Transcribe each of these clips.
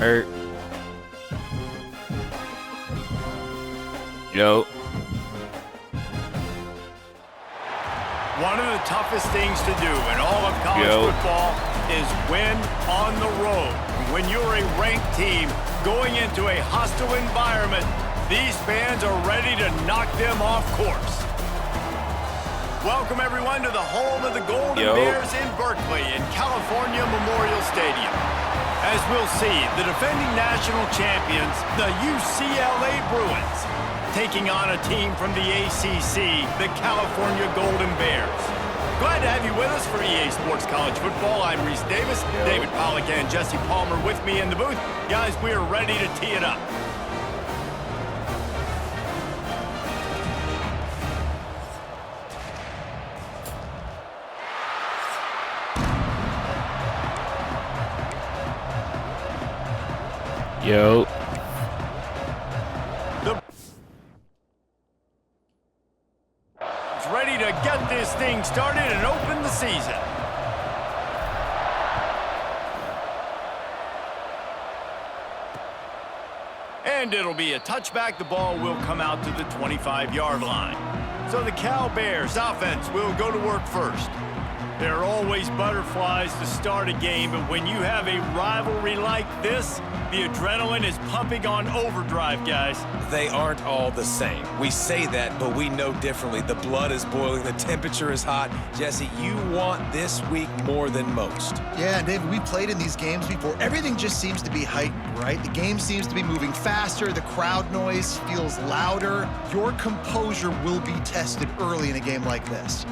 Hurt. Yo. One of the toughest things to do in all of college football is win on the road. When you're a ranked team going into a hostile environment, these fans are ready to knock them off course. Welcome, everyone, to the home of the Golden Bears in Berkeley in California Memorial Stadium. As we'll see, the defending national champions, the UCLA Bruins, taking on a team from the ACC, the California Golden Bears. Glad to have you with us for EA Sports College Football. I'm Reese Davis, David Pollack and Jesse Palmer with me in the booth. Guys, we are ready to tee it up. Yo. Ready to get this thing started and open the season. And it'll be a touchback. The ball will come out to the 25-yard line. So the Cal Bears offense will go to work first. There are always butterflies to start a game, but when you have a rivalry like this, the adrenaline is pumping on overdrive, guys. They aren't all the same. We say that, but we know differently. The blood is boiling. The temperature is hot. Jesse, you want this week more than most. Yeah, David, we played in these games before. Everything just seems to be heightened, right? The game seems to be moving faster. The crowd noise feels louder. Your composure will be tested early in a game like this.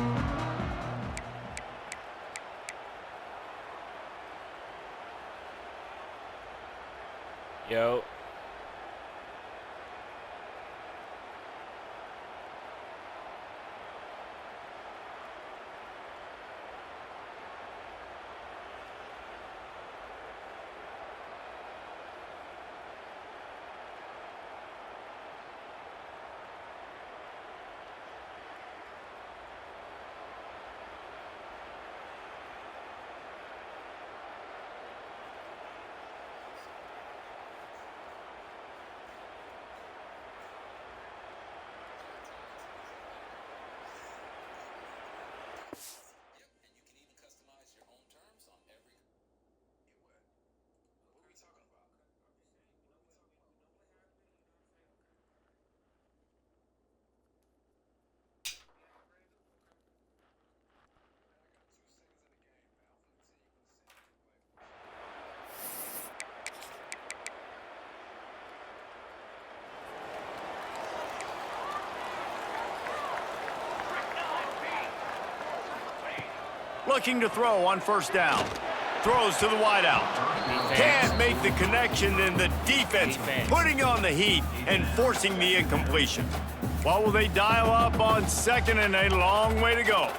Yo. Looking to throw on first down. Throws to the wideout. Can't make the connection, and the defense putting on the heat and forcing the incompletion. What will they dial up on second, and a long way to go?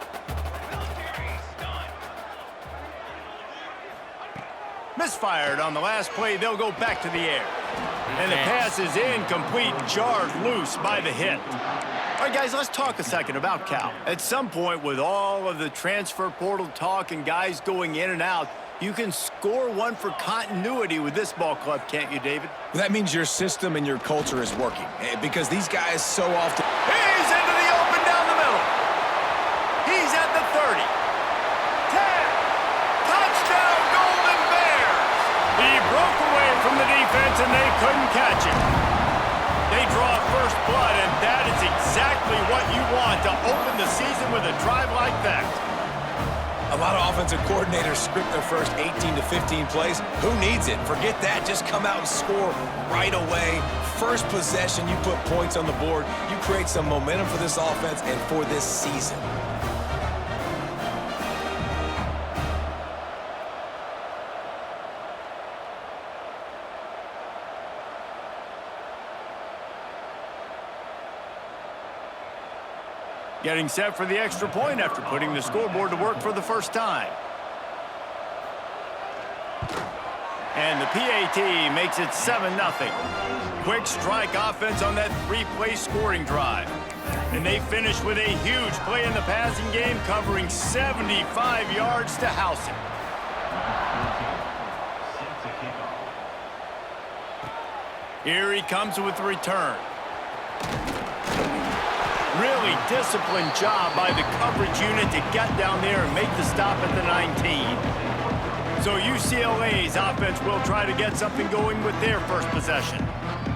Misfired on the last play. They'll go back to the air. And the pass is incomplete, jarred loose by the hit. All right, guys, let's talk a second about Cal. At some point, with all of the transfer portal talk and guys going in and out, you can score one for continuity with this ball club, can't you, David? That means your system and your culture is working, because these guys so often... He's into the open down the middle. He's at the 30. 10. Touchdown, Golden Bears. He broke away from the defense, and they couldn't catch him. They draw first blood, and that is exactly what you want to open the season with a drive like that. A lot of offensive coordinators script their first 18 to 15 plays. Who needs it? Forget that. Just come out and score right away. First possession, you put points on the board. You create some momentum for this offense and for this season. Getting set for the extra point after putting the scoreboard to work for the first time. And the PAT makes it 7-0. Quick strike offense on that three-play scoring drive. And they finish with a huge play in the passing game, covering 75 yards to house it. Here he comes with the return. Really disciplined job by the coverage unit to get down there and make the stop at the 19. So UCLA's offense will try to get something going with their first possession.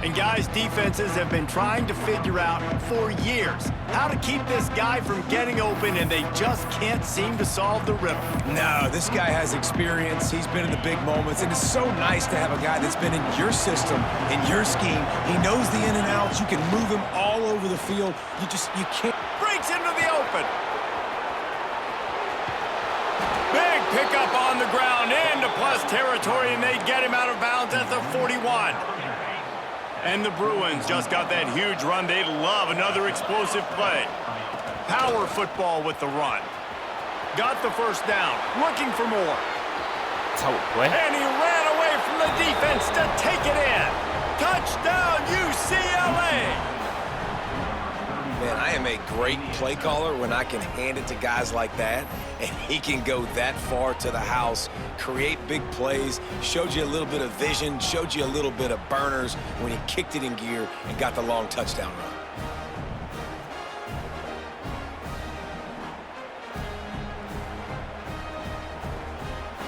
And guys, defenses have been trying to figure out for years how to keep this guy from getting open, and they just can't seem to solve the riddle. No, this guy has experience. He's been in the big moments, and it's so nice to have a guy that's been in your system, in your scheme. He knows the in and outs. You can move him all over the field. You can't. Breaks into the open. Big pickup on the ground into plus territory, and they get him out of bounds at the 41. And the Bruins just got that huge run. They'd love another explosive play. Power football with the run. Got the first down. Looking for more. And he ran away from the defense to take it in. Touchdown, UCLA! Man, I am a great play caller when I can hand it to guys like that, and he can go that far to the house, create big plays, showed you a little bit of vision, showed you a little bit of burners when he kicked it in gear and got the long touchdown run.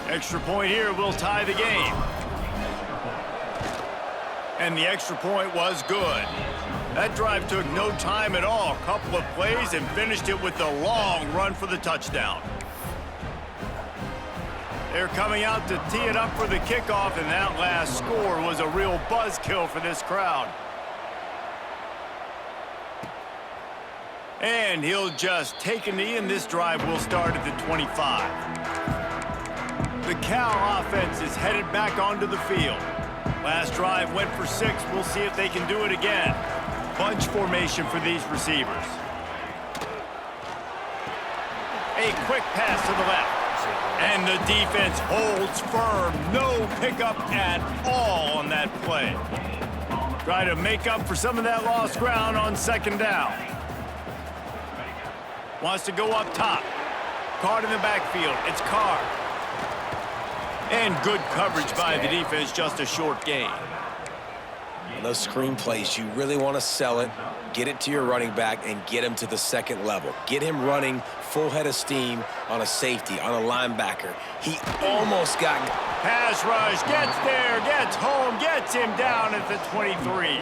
Extra point here will tie the game. And the extra point was good. That drive took no time at all. A couple of plays and finished it with a long run for the touchdown. They're coming out to tee it up for the kickoff, and that last score was a real buzzkill for this crowd. And he'll just take a knee, and this drive will start at the 25. The Cal offense is headed back onto the field. Last drive went for 6. We'll see if they can do it again. Bunch formation for these receivers. A quick pass to the left. And the defense holds firm. No pickup at all on that play. Try to make up for some of that lost ground on second down. Wants to go up top. Card in the backfield. It's Carr. And good coverage by the defense, just a short gain. Those screen plays, you really want to sell it, get it to your running back, and get him to the second level. Get him running full head of steam on a safety, on a linebacker. He almost got... Pass rush, gets there, gets home, gets him down at the 23.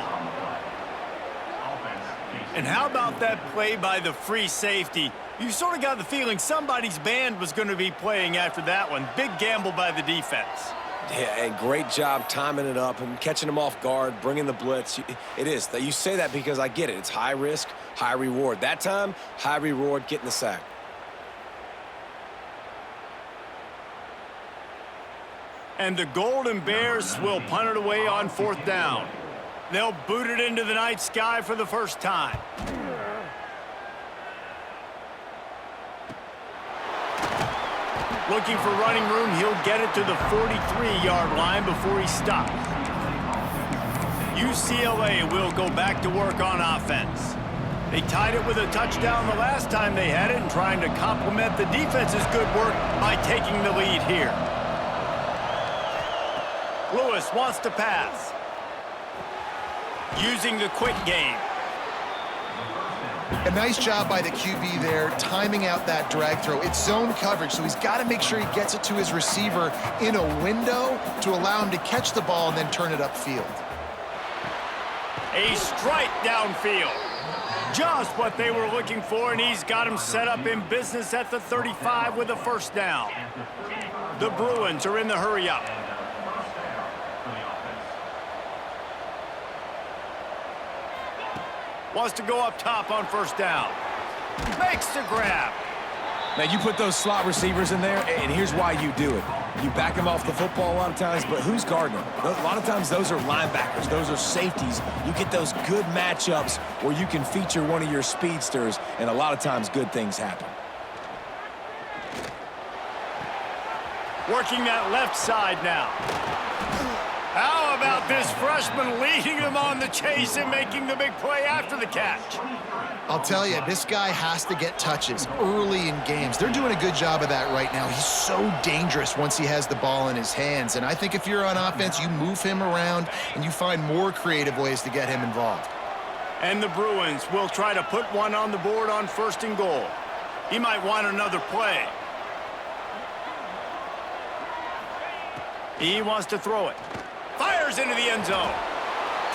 And how about that play by the free safety? You sort of got the feeling somebody's band was going to be playing after that one. Big gamble by the defense. Yeah, and great job timing it up and catching them off guard, bringing the blitz. It is. You say that because I get it. It's high risk, high reward. That time, high reward, getting the sack. And the Golden Bears will punt it away on fourth down. They'll boot it into the night sky for the first time. Looking for running room, he'll get it to the 43-yard line before he stops. UCLA will go back to work on offense. They tied it with a touchdown the last time they had it and trying to complement the defense's good work by taking the lead here. Lewis wants to pass. Using the quick game. A nice job by the QB there, timing out that drag throw. It's zone coverage, so he's got to make sure he gets it to his receiver in a window to allow him to catch the ball and then turn it upfield. A strike downfield. Just what they were looking for, and he's got him set up in business at the 35 with a first down. The Bruins are in the hurry-up. Wants to go up top on first down. Makes the grab. Now, you put those slot receivers in there, and here's why you do it. You back them off the football a lot of times, but who's guarding them? A lot of times, those are linebackers. Those are safeties. You get those good matchups where you can feature one of your speedsters, and a lot of times, good things happen. Working that left side now. How about this freshman leading them on the chase and making the big play after the catch? I'll tell you, this guy has to get touches early in games. They're doing a good job of that right now. He's so dangerous once he has the ball in his hands. And I think if you're on offense, you move him around and you find more creative ways to get him involved. And the Bruins will try to put one on the board on 1st and goal. He might want another play. He wants to throw it. Fires into the end zone.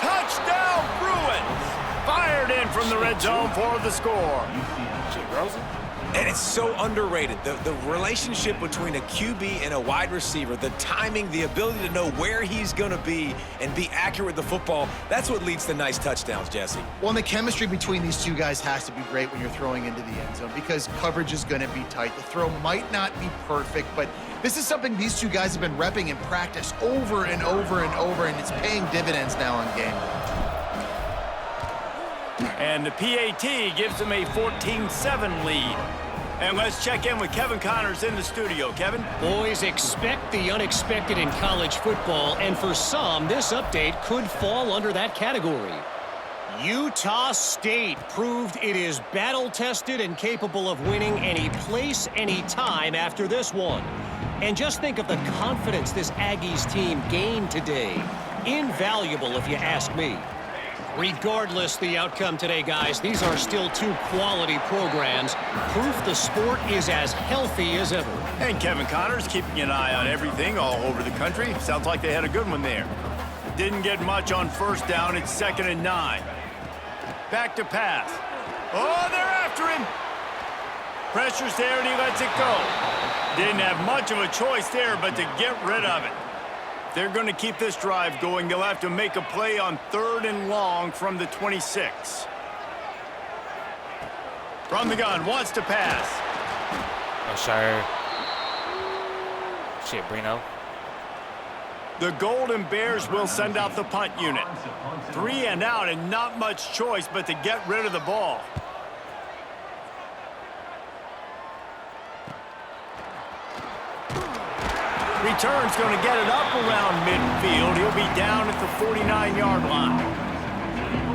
Touchdown, Bruins! Fired in from the red zone for the score. And it's so underrated. The relationship between a QB and a wide receiver, the timing, the ability to know where he's going to be and be accurate with the football, that's what leads to nice touchdowns, Jesse. Well, and the chemistry between these two guys has to be great when you're throwing into the end zone because coverage is going to be tight. The throw might not be perfect, but this is something these two guys have been repping in practice over and over and over, and it's paying dividends now in game. And the PAT gives them a 14-7 lead. And let's check in with Kevin Connors in the studio. Kevin? Boys, expect the unexpected in college football, and for some, this update could fall under that category. Utah State proved it is battle-tested and capable of winning any place, any time after this one. And just think of the confidence this Aggies team gained today. Invaluable, if you ask me. Regardless the outcome today, guys, these are still two quality programs. Proof the sport is as healthy as ever. And Kevin Connors keeping an eye on everything all over the country. Sounds like they had a good one there. Didn't get much on 1st down. It's 2nd and 9. Back to pass. Oh, they're after him. Pressure's there, and he lets it go. Didn't have much of a choice there, but to get rid of it. If they're going to keep this drive going, they'll have to make a play on 3rd and long from the 26. From the gun, wants to pass. Oh, sure. Shit, Brino. The Golden Bears will send out the punt unit. 3 and out, and not much choice but to get rid of the ball. Return's going to get it up around midfield. He'll be down at the 49-yard line.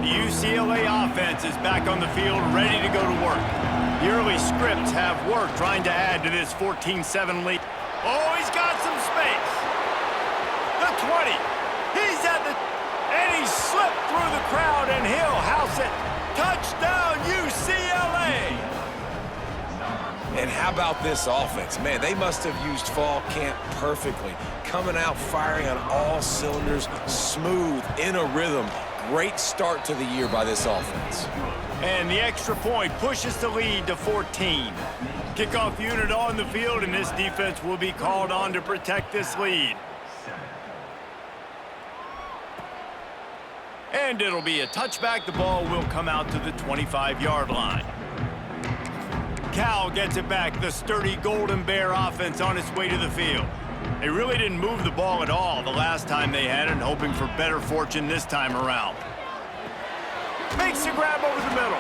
The UCLA offense is back on the field, ready to go to work. The early scripts have work trying to add to this 14-7 lead. Oh, he's got some space. The 20. He's at the... And he slipped through the crowd, and he'll house it. Touchdown, UCLA! And how about this offense? Man, they must have used fall camp perfectly. Coming out firing on all cylinders, smooth, in a rhythm. Great start to the year by this offense. And the extra point pushes the lead to 14. Kickoff unit on the field, and this defense will be called on to protect this lead. And it'll be a touchback. The ball will come out to the 25-yard line. Cal gets it back. The sturdy Golden Bear offense on its way to the field. They really didn't move the ball at all the last time they had it, hoping for better fortune this time around. Makes the grab over the middle.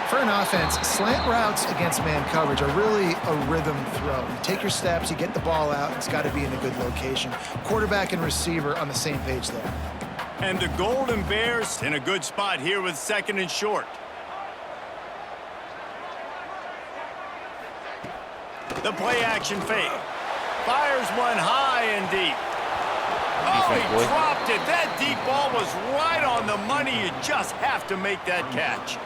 For an offense, slant routes against man coverage are really a rhythm throw. You take your steps, you get the ball out, it's got to be in a good location. Quarterback and receiver on the same page there. And the Golden Bears in a good spot here with 2nd and short. The play-action fake. Fires one high and deep. Oh, he dropped it. That deep ball was right on the money. You just have to make that catch.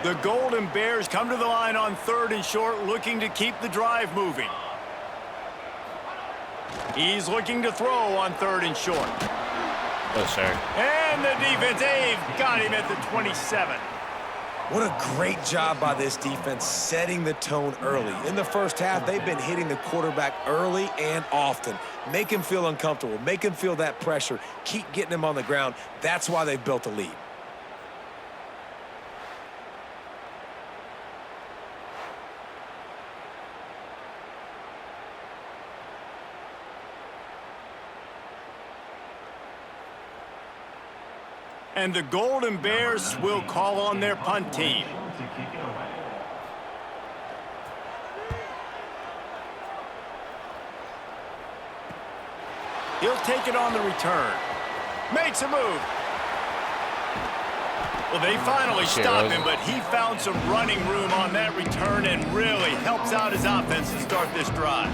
The Golden Bears come to the line on 3rd and short, looking to keep the drive moving. He's looking to throw on 3rd and short. Oh, sir. And the defense, they've got him at the 27. What a great job by this defense setting the tone early. In the first half, they've been hitting the quarterback early and often. Make him feel uncomfortable. Make him feel that pressure. Keep getting him on the ground. That's why they've built a lead. And the Golden Bears will call on their punt team. He'll take it on the return. Makes a move. Well, they finally stop him, but he found some running room on that return and really helps out his offense to start this drive.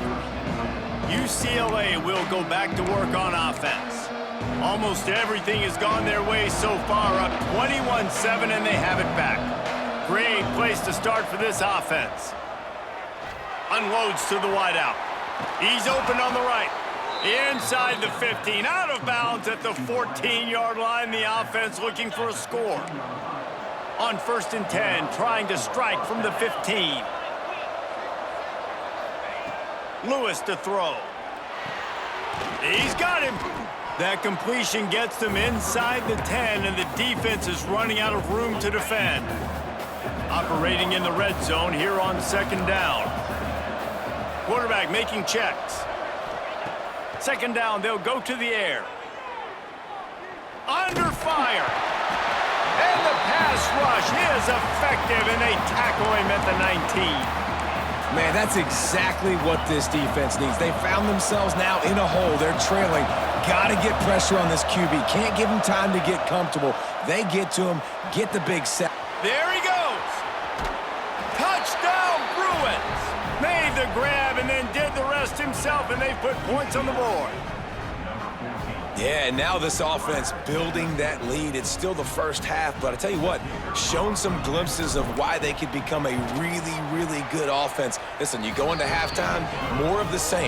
UCLA will go back to work on offense. Almost everything has gone their way so far, up 21-7, and they have it back. Great place to start for this offense. Unloads to the wideout. He's open on the right. Inside the 15, out of bounds at the 14-yard line. The offense looking for a score. On 1st and 10, trying to strike from the 15. Lewis to throw. He's got him. That completion gets them inside the 10, and the defense is running out of room to defend. Operating in the red zone here on 2nd down. Quarterback making checks. 2nd down, they'll go to the air. Under fire. And the pass rush is effective, and they tackle him at the 19. Man, that's exactly what this defense needs. They found themselves now in a hole. They're trailing. Got to get pressure on this QB. Can't give him time to get comfortable. They get to him, get the big sack. There he goes. Touchdown, Bruins. Made the grab and then did the rest himself, and they put points on the board. Yeah, and now this offense building that lead. It's still the first half, but I tell you what, shown some glimpses of why they could become a really, really good offense. Listen, you go into halftime, more of the same.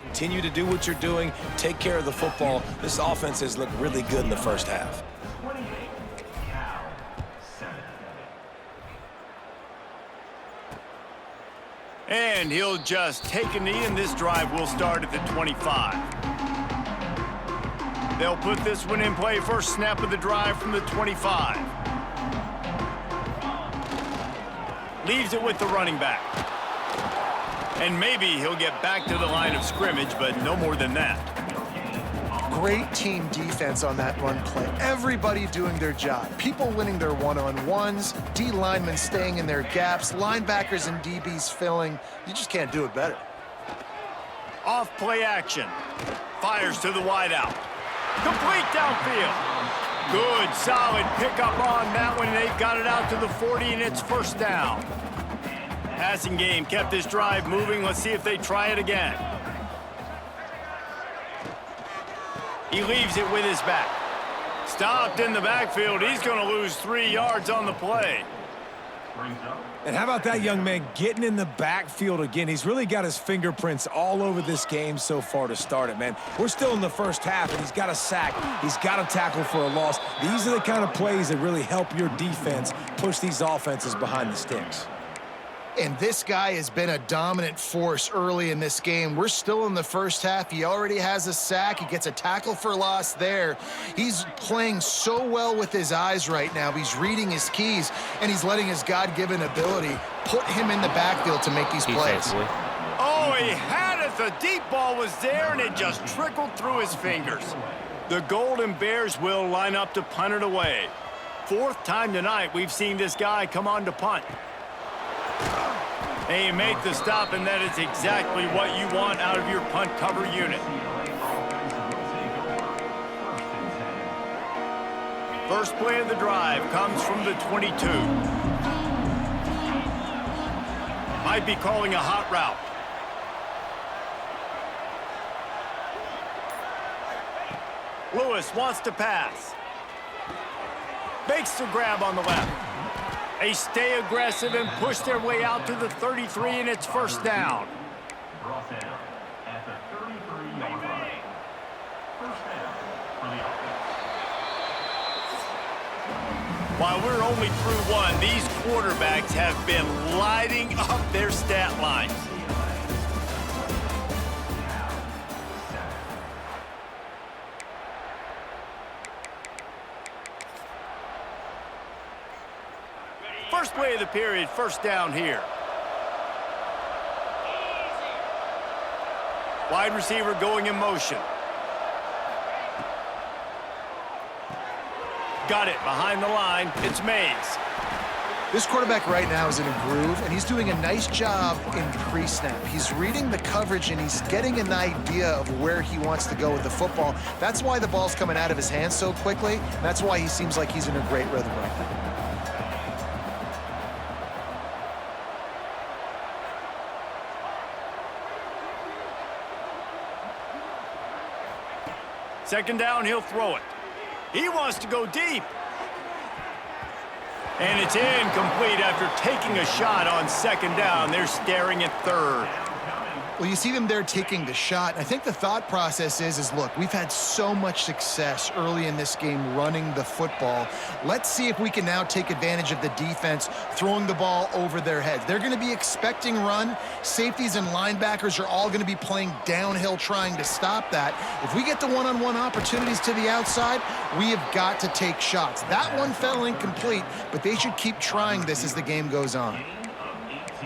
Continue to do what you're doing. Take care of the football. This offense has looked really good in the first half. And he'll just take a knee, and this drive will start at the 25. They'll put this one in play. First snap of the drive from the 25. Leaves it with the running back. And maybe he'll get back to the line of scrimmage, but no more than that. Great team defense on that run play. Everybody doing their job. People winning their one-on-ones, D linemen staying in their gaps, linebackers and DBs filling. You just can't do it better. Off play action. Fires to the wideout. Complete downfield. Good, solid pickup on that one. They've got it out to the 40, and it's 1st down. Passing game kept this drive moving. Let's see if they try it again. He leaves it with his back. Stopped in the backfield. He's going to lose 3 yards on the play. And how about that young man getting in the backfield again? He's really got his fingerprints all over this game so far to start it, man. We're still in the first half, and he's got a sack. He's got a tackle for a loss. These are the kind of plays that really help your defense push these offenses behind the sticks. And this guy has been a dominant force early in this game. We're still in the first half. He already has a sack. He gets a tackle for loss there. He's playing so well with his eyes right now. He's reading his keys, and he's letting his God-given ability put him in the backfield to make these plays. Oh, he had a The deep ball was there, and it just trickled through his fingers. The Golden Bears will line up to punt it away. Fourth time tonight we've seen this guy come on to punt. And you make the stop, and that is exactly what you want out of your punt cover unit. First play of the drive comes from the 22. Might be calling a hot route. Lewis wants to pass. Makes the grab on the left. They stay aggressive and push their way out to the 33, and it's first down. While we're only through one, these quarterbacks have been lighting up their stat lines. First play of the period, first down here. Wide receiver going in motion. Got it behind the line. It's Mays. This quarterback right now is in a groove, and he's doing a nice job in pre-snap. He's reading the coverage, and he's getting an idea of where he wants to go with the football. That's why the ball's coming out of his hands so quickly. That's why he seems like he's in a great rhythm right now. Second down, he'll throw it. He wants to go deep. And it's incomplete after taking a shot on second down. They're staring at third. Well, you see them there taking the shot. I think the thought process is look, we've had so much success early in this game running the football. Let's see if we can now take advantage of the defense throwing the ball over their heads. They're going to be expecting run. Safeties and linebackers are all going to be playing downhill trying to stop that. If we get the one-on-one opportunities to the outside, we have got to take shots. That one fell incomplete, but they should keep trying this as the game goes on.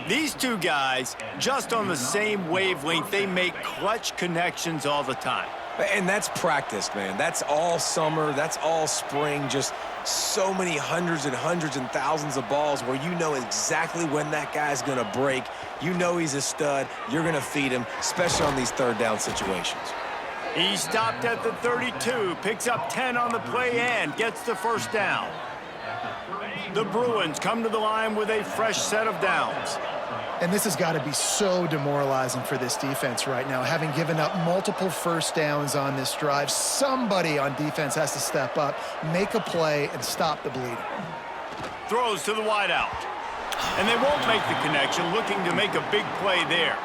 These two guys, just on the same wavelength, they make clutch connections all the time. And that's practice, man. That's all summer. That's all spring. Just so many hundreds and thousands of balls where you know exactly when that guy's going to break. You know he's a stud. You're going to feed him, especially on these third down situations. He stopped at the 32, picks up 10 on the play and gets the first down. The Bruins come to the line with a fresh set of downs. And this has got to be so demoralizing for this defense right now. Having given up multiple first downs on this drive, somebody on defense has to step up, make a play, and stop the bleeding. Throws to the wideout. And they won't make the connection, looking to make a big play there.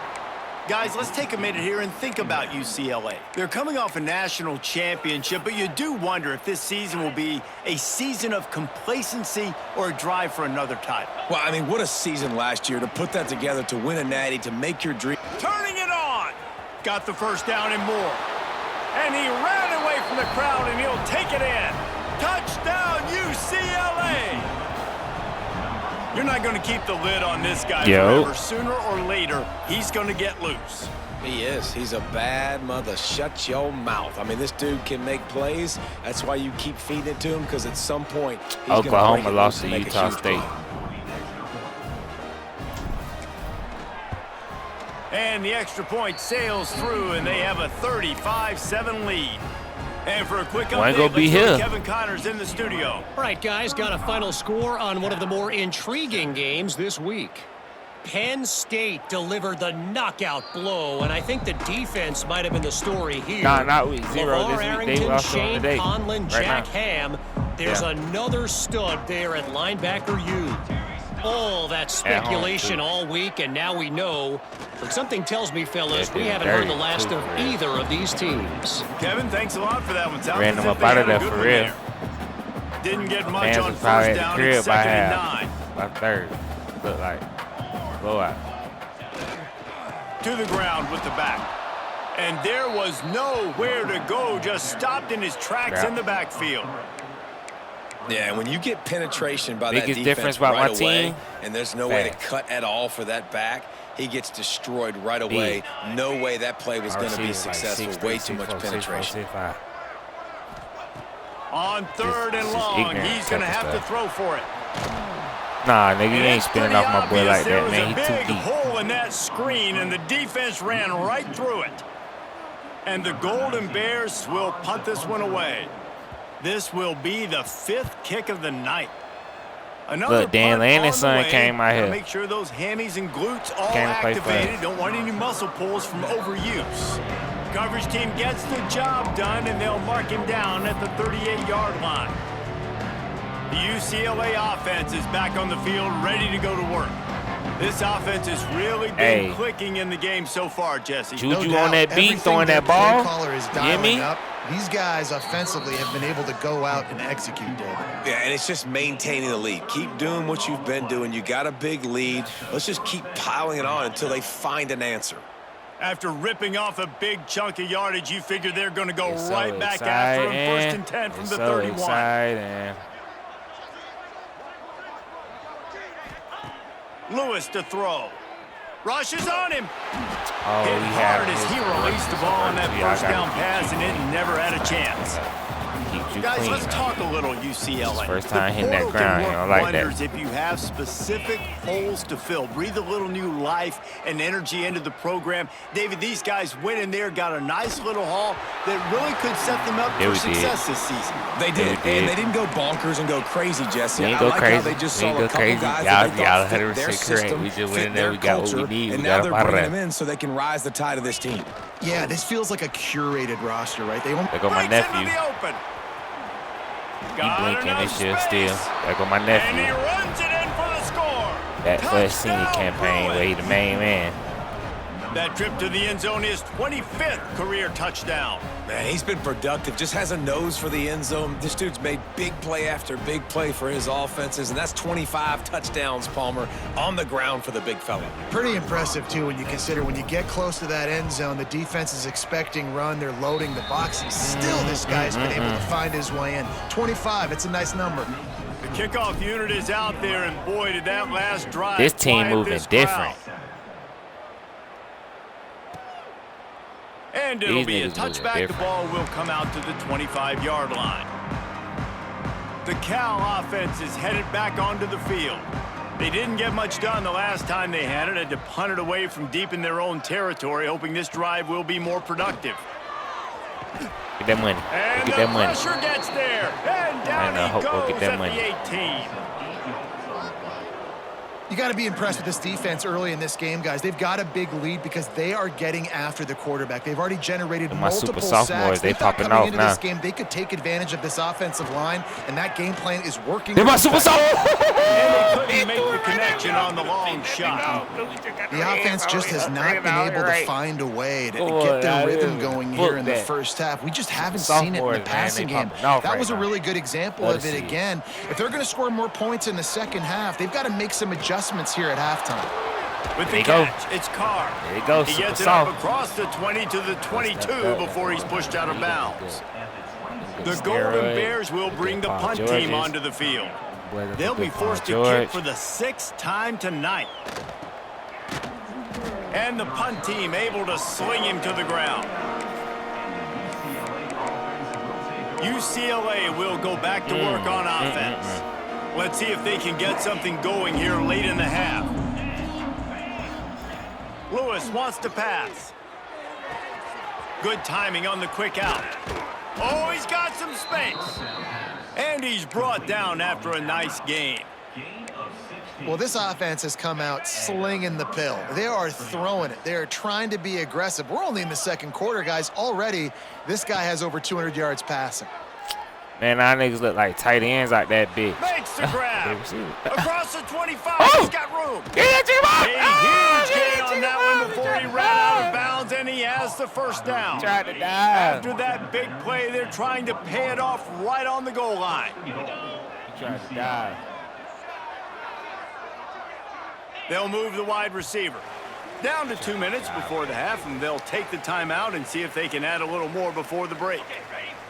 Guys, let's take a minute here and think about UCLA. They're coming off a national championship, but you do wonder if this season will be a season of complacency or a drive for another title. Well, I mean, what a season last year to put that together, to win a natty, to make your dream. Turning it on. Got the first down and more. And he ran away from the crowd, and he'll take it in. Touchdown, UCLA! You're not going to keep the lid on this guy forever. Sooner or later, he's going to get loose. He is. He's a bad mother. Shut your mouth. I mean, this dude can make plays. That's why you keep feeding it to him, because at some point, he's Oklahoma lost to Utah State. And the extra point sails through, and they have a 35-7 lead. And for a quick update, let's go to Kevin Connors in the studio. All right, guys, got a final score on one of the more intriguing games this week. Penn State delivered the knockout blow, and I think the defense might have been the story here. Not week 0 this week. They lost Shane today. Conlon, Jack Ham. There's another stud there at linebacker U. All that speculation all week, and now we know. But something tells me, fellas, we haven't heard the last of either of these teams. Kevin, thanks a lot for that one. Ran them up out of there for real. Didn't get much on first down. It's second and 9. By third. Look like blowout. To the ground with the back. And there was nowhere to go. Just stopped in his tracks in the backfield. Yeah, and when you get penetration by that Biggest defense difference about right my away, team, and there's no way to cut at all for that back, he gets destroyed right away. No way that play was going to be successful. Way too much penetration. On third and long, he's going to have to throw for it. Nah, nigga, you ain't spinning off my boy like there that, man. He was a too big deep. hole in that screen, and the defense ran right through it. And the Golden Bears will punt this one away. This will be the 5th kick of the night. Another Look, Dan Landon's son came out here. Make sure those hammies and glutes all activated. Don't want any muscle pulls from overuse. Coverage team gets the job done, and they'll mark him down at the 38-yard line. The UCLA offense is back on the field, ready to go to work. This offense has really been clicking in the game so far, Jesse. Juju on that beat, throwing that ball. You hear me? These guys offensively have been able to go out and execute, David. Yeah, and it's just maintaining the lead. Keep doing what you've been doing. You got a big lead. Let's just keep piling it on until they find an answer. After ripping off a big chunk of yardage, you figure they're going to go right back after him. 1st and 10 from the 31. Lewis to throw. Rush is on him. Oh, hit hard as he released the ball on that first down pass, and it never had a chance. Guys, clean, let's talk a little UCLA. First time hitting that ground, I like that. If you have specific holes to fill, breathe a little new life and energy into the program. David, these guys went in there, got a nice little haul that really could set them up for success this season. They did, and they didn't go bonkers and go crazy, Jesse. We ain't go crazy. How they just saw a couple guys that they thought fit their system, we just went in fit there, their we got what culture, we need. and We now got they're bringing them in so they can rise the tide of this team. Yeah, this feels like a curated roster, right? They There go my nephew. He blinking this shit still. There go my nephew. And he runs it in for the score. That first senior campaign where he the main man. That trip to the end zone is 25th career touchdown. Man, he's been productive. Just has a nose for the end zone. This dude's made big play after big play for his offenses, and that's 25 touchdowns, Palmer, on the ground for the big fella. Pretty impressive, too, when you consider when you get close to that end zone, the defense is expecting run. They're loading the box, and still this guy's been able to find his way in. 25, it's a nice number. The kickoff unit is out there, and boy, did that last drive. This team moving different. And it'll be a touchback. The ball will come out to the 25-yard line. The Cal offense is headed back onto the field. They didn't get much done the last time they had it. Had to punt it away from deep in their own territory, hoping this drive will be more productive. Get that money. And Get that money. The pressure gets there. And down he goes get that at money. the 18. You got to be impressed with this defense early in this game, guys. They've got a big lead because they are getting after the quarterback. They've already generated multiple sacks. They popping coming off into now. This game, they could take advantage of this offensive line, and that game plan is working. They're my super And they couldn't make the connection on the long shot. The offense just has not been able to find a way to get their rhythm going here in the first half. We just haven't seen it in the passing game. That was a really good example of it again. If they're going to score more points in the second half, they've got to make some adjustments here at halftime. With the catch, it's Carr. There he goes. He gets it up across the 20 to the 22 before he's pushed out of bounds. The Golden Bears will bring the punt team onto the field. They'll be forced to kick for the 6th time tonight. And the punt team able to sling him to the ground. UCLA will go back to work on offense. Let's see if they can get something going here late in the half. Lewis wants to pass. Good timing on the quick out. Oh, he's got some space. And he's brought down after a nice game. Well, this offense has come out slinging the pill. They are throwing it. They are trying to be aggressive. We're only in the second quarter, guys. Already, this guy has over 200 yards passing. Man, our niggas look like tight ends like that big. Makes the grab. Across the 25, he's got room. Get that A huge gain on that one before he ran out of bounds, and he has the first down. Tried to dive. After that big play, they're trying to pay it off right on the goal line. He tried to dive. They'll move the wide receiver. Down to 2 minutes before the half, and they'll take the timeout and see if they can add a little more before the break.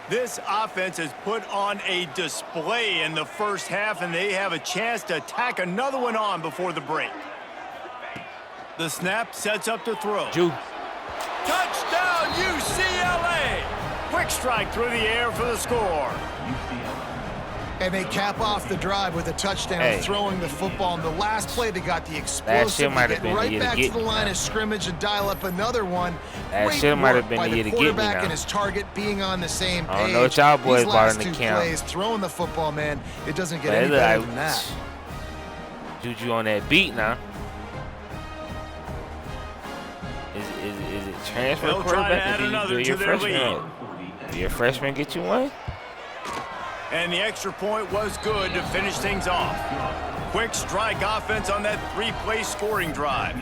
This offense has put on a display in the first half, and they have a chance to tack another one on before the break. The snap sets up to throw. Touchdown, UCLA! Quick strike through the air for the score. And they cap off the drive with a touchdown, throwing the football. In the last play, they got the explosive to get right back to the line of scrimmage and dial up another one. Great work by the quarterback and his target being on the same page. I don't know what y'all boys bought in the These last two camp. plays, throwing the football, man, it doesn't get any better than that. Juju on that beat now. Is it transfer quarterback? Do your freshman get you one? And the extra point was good to finish things off. Quick strike offense on that three-play scoring drive.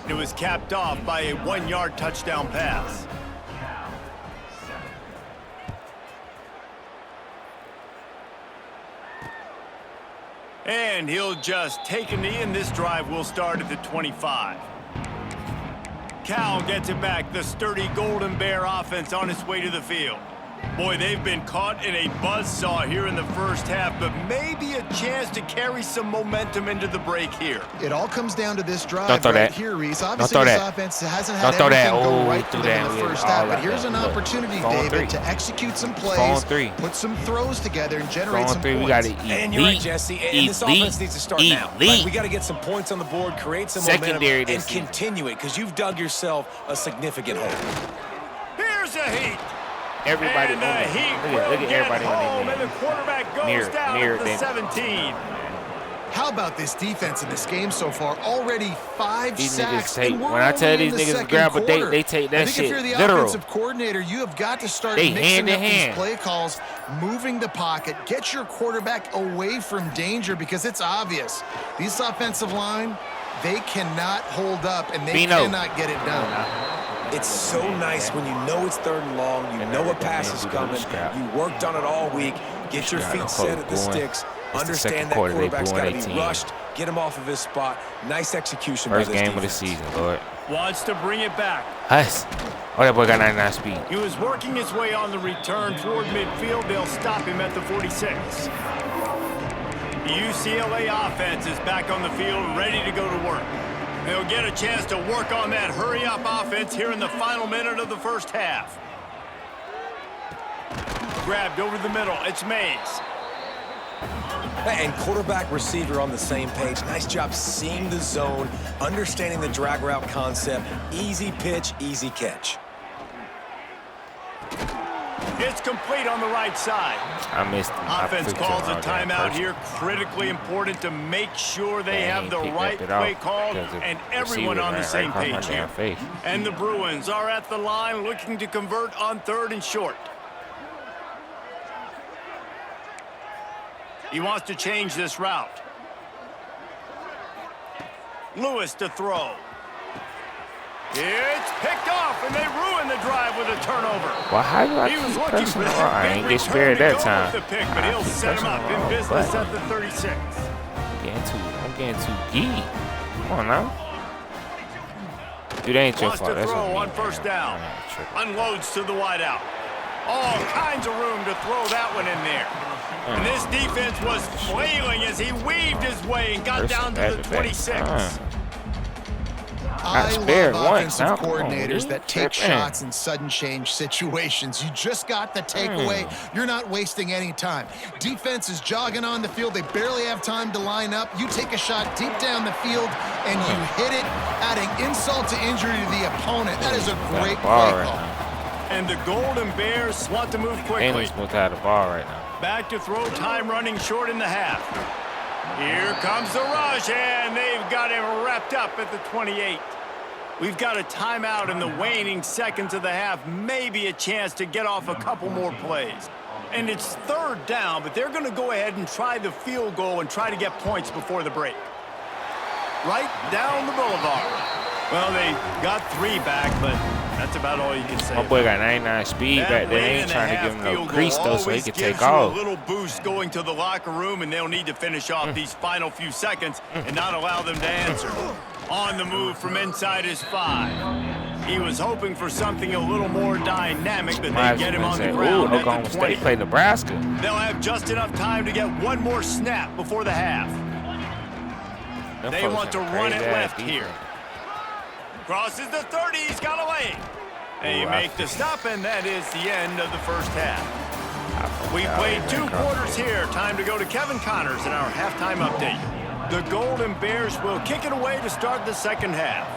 It was capped off by a 1-yard touchdown pass. And he'll just take a knee, and this drive will start at the 25. Cal gets it back. The sturdy Golden Bear offense on its way to the field. Boy, they've been caught in a buzzsaw here in the first half, but maybe a chance to carry some momentum into the break here. It all comes down to this drive right here, Reese. Obviously, this offense hasn't had everything go right for them in the first half, but here's an opportunity, David, to execute some plays, put some throws together, and generate some points. We got to eat. And you're right, Jesse. And this offense needs to start now. Right? We got to get some points on the board, create some momentum, and continue it, because you've dug yourself a significant hole. Here's a heat. Everybody and the heat look at everybody on and the quarterback goes down at the 17. How about this defense in this game so far? Already 5 sacks. When I tell these niggas to grab a date, they take that shit literal. I think if you're the offensive coordinator, you have got to start mixing up these play calls, moving the pocket, get your quarterback away from danger, because it's obvious. These offensive line, they cannot hold up, and they cannot get it done. It's so nice when you know it's 3rd and long, you know a pass is coming, you worked on it all week, get your feet set at the sticks, understand that quarterback's got to be rushed, get him off of his spot. Nice execution by this defense. First game of the season, Lord. Wants to bring it back. Us. Oh, that boy got 99 speed. He was working his way on the return toward midfield. They'll stop him at the 46. The UCLA offense is back on the field, ready to go to work. They'll get a chance to work on that hurry-up offense here in the final minute of the first half. Grabbed over the middle. It's Mays. And quarterback receiver on the same page. Nice job seeing the zone, understanding the drag route concept. Easy pitch, easy catch. It's complete on the right side. I missed him. Offense calls a timeout here. Critically important to make sure they have the right play called and everyone on the same page here. And the Bruins are at the line looking to convert on 3rd and short. He wants to change this route. Lewis to throw. It's picked off, and they ruin the drive with a turnover. Well, how do I keep pressing the ball? I ain't get spared that time. But he'll set him up in business at the 36. I'm getting too geek. Come on now. Dude, that ain't your fault. That's throw on first down. Unloads to the wideout. All kinds of room to throw that one in there. And this defense was flailing as he weaved his way and got down to the 26. I love offensive coordinators that take shots in sudden change situations. You just got the takeaway. You're not wasting any time. Defense is jogging on the field. They barely have time to line up. You take a shot deep down the field, and you hit it, adding insult to injury to the opponent. That is a great play call. And the Golden Bears want to move quickly. Ain't supposed to have the ball right now. Back to throw, time running short in the half. Here comes the rush, and they've got him wrapped up at the 28. We've got a timeout in the waning seconds of the half, maybe a chance to get off a couple more plays. And it's 3rd down, but they're going to go ahead and try the field goal and try to get points before the break. Right down the boulevard. Well, they got 3 back, but that's about all you can say. My boy got 99 speed back there. They ain't trying to give him no crease, though, so he can take off. A little boost going to the locker room, and they'll need to finish off these final few seconds and not allow them to answer. On the move from inside his 5. He was hoping for something a little more dynamic, but they get him on the ground at Oklahoma the 20. State play Nebraska. They'll have just enough time to get one more snap before the half. They want to run it left here. Crosses the 30, he's got away. They make the stop, and that is the end of the first half. We played 2 quarters here. Time to go to Kevin Connors in our halftime update. The Golden Bears will kick it away to start the second half.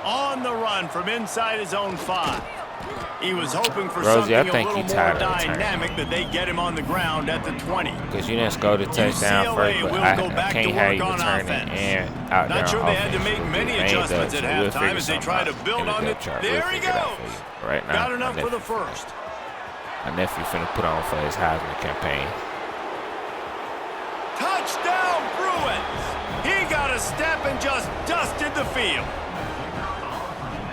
On the run from inside his own 5. He was hoping for something a little more dynamic, but they get him on the ground at the 20. Because you didn't score the touchdown first, but I can't have you returning and out there. Not sure they had to make many adjustments at halftime as they try to build on it. There he goes. Right now, got enough for the first. My nephew finna put on for his Heisman campaign. Touchdown, Bruins! He got a step and just dusted the field.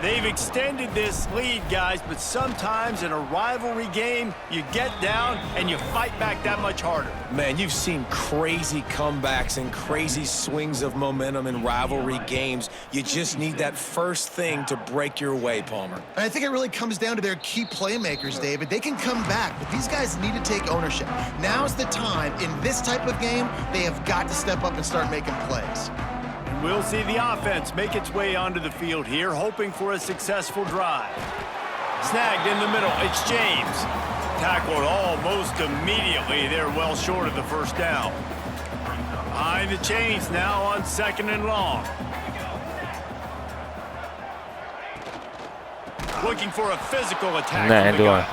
They've extended this lead, guys, but sometimes in a rivalry game, you get down and you fight back that much harder. Man, you've seen crazy comebacks and crazy swings of momentum in rivalry games. You just need that first thing to break your way, Palmer. And I think it really comes down to their key playmakers, David. They can come back, but these guys need to take ownership. Now's the time. In this type of game, they have got to step up and start making plays. We'll see the offense make its way onto the field here, hoping for a successful drive. Snagged in the middle, it's James. Tackled almost immediately. They're well short of the first down. Behind the chains now on 2nd and long. Looking for a physical attack from the guy.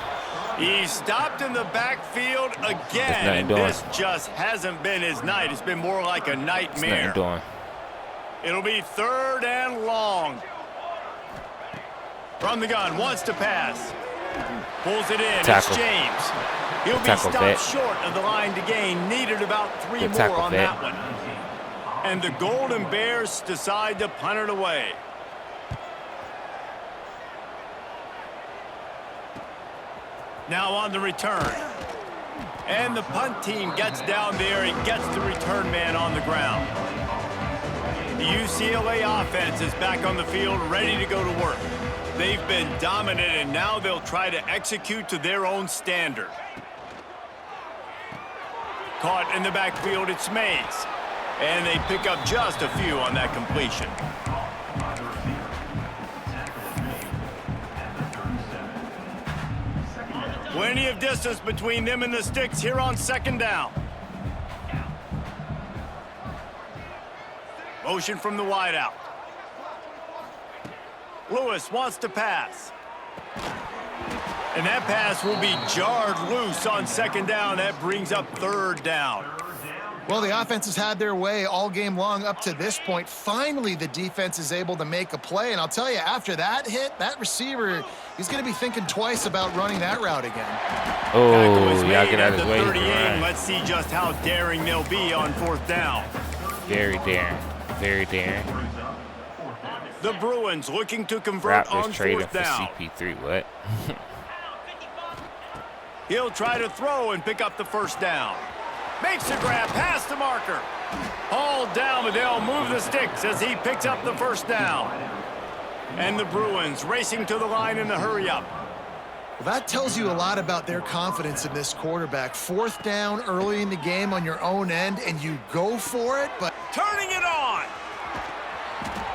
He's stopped in the backfield again, and this just hasn't been his night. It's been more like a nightmare. It'll be 3rd and long. From the gun, wants to pass. Pulls it in, it's James. He'll be stopped short of the line to gain. Needed about 3 more on that one. And the Golden Bears decide to punt it away. Now on the return. And the punt team gets down there and gets the return man on the ground. The UCLA offense is back on the field, ready to go to work. They've been dominant, and now they'll try to execute to their own standard. Caught in the backfield, it's Mays. And they pick up just a few on that completion. Plenty of distance between them and the sticks here on 2nd down. Motion from the wideout. Lewis wants to pass. And that pass will be jarred loose on 2nd down. That brings up 3rd down. Well, the offense has had their way all game long up to this point. Finally, the defense is able to make a play. And I'll tell you, after that hit, that receiver, he's going to be thinking twice about running that route again. Oh, y'all get out of his way. Let's see just how daring they'll be on 4th down. Very daring. Very daring. The Bruins looking to convert on 4th down. CP3, what? He'll try to throw and pick up the 1st down. Makes a grab past the marker. Hauled down, but they'll move the sticks as he picks up the 1st down. And the Bruins racing to the line in the hurry-up. Well, that tells you a lot about their confidence in this quarterback. 4th down early in the game on your own end, and you go for it, but... Turning it on!